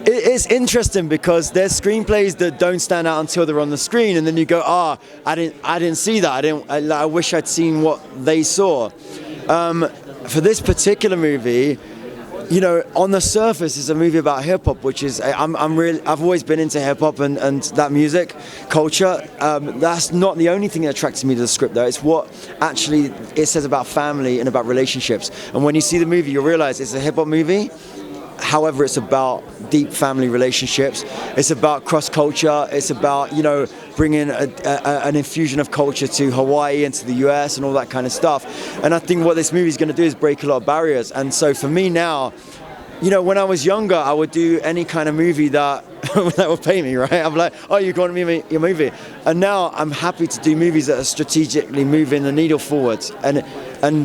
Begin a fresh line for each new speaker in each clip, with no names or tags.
It's interesting because there's screenplays that don't stand out until they're on the screen, and then you go, I didn't see that. I wish I'd seen what they saw. For this particular movie, you know, on the surface, it's a movie about hip hop, which is I've always been into hip hop and that music culture. That's not the only thing that attracted me to the script, though. It's what actually it says about family and about relationships. And when you see the movie, you realize it's a hip hop movie. However, it's about deep family relationships. It's about cross culture. It's about, you know, bringing an infusion of culture to Hawaii and to the US and all that kind of stuff. And I think what this movie is going to do is break a lot of barriers. And so for me now, you know, when I was younger, I would do any kind of movie that that would pay me, right? I'm like, oh, you're going to be your movie. And now I'm happy to do movies that are strategically moving the needle forward. And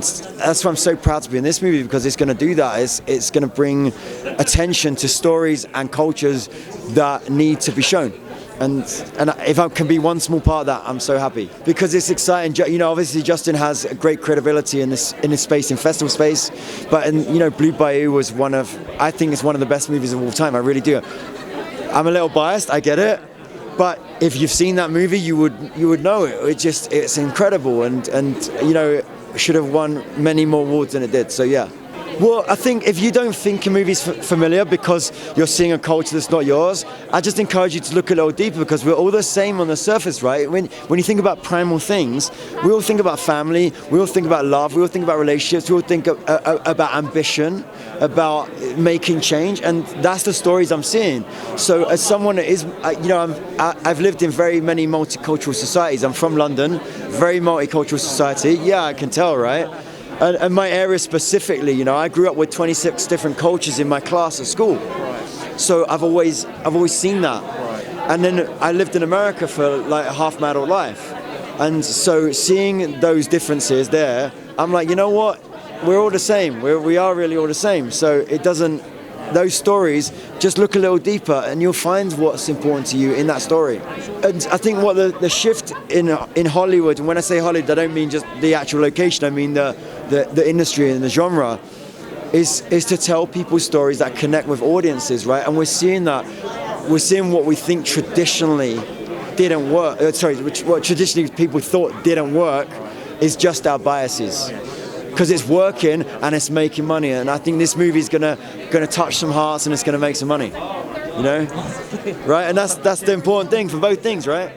that's why I'm so proud to be in this movie, because it's going to do that. It's going to bring attention to stories and cultures that need to be shown. And if I can be one small part of that, I'm so happy, because it's exciting. You know, obviously Justin has a great credibility in this space, in festival space. But you know, Blue Bayou was I think it's one of the best movies of all time. I really do. I'm a little biased, I get it. But if you've seen that movie, you would know it. It's incredible, and you know, should have won many more awards than it did. So yeah. Well, I think if you don't think a movie's familiar because you're seeing a culture that's not yours, I just encourage you to look a little deeper, because we're all the same on the surface, right? When you think about primal things, we all think about family, we all think about love, we all think about relationships, we all think about ambition, about making change, and that's the stories I'm seeing. So as someone that is, you know, I've lived in very many multicultural societies. I'm from London, very multicultural society. Yeah, I can tell, right? And my area specifically, you know, I grew up with 26 different cultures in my class at school. So I've always seen that. And then I lived in America for like half my adult life. And so seeing those differences there, I'm like, you know what? We're all the same. We are really all the same. So it doesn't, those stories, just look a little deeper and you'll find what's important to you in that story. And I think what the shift in Hollywood, and when I say Hollywood, I don't mean just the actual location, I mean the industry and the genre, is to tell people stories that connect with audiences, right? And we're seeing that. We're seeing what we think traditionally didn't work. What traditionally people thought didn't work is just our biases. Because it's working and it's making money, and I think this movie is gonna touch some hearts and it's gonna make some money, you know, right? And that's the important thing for both things, right?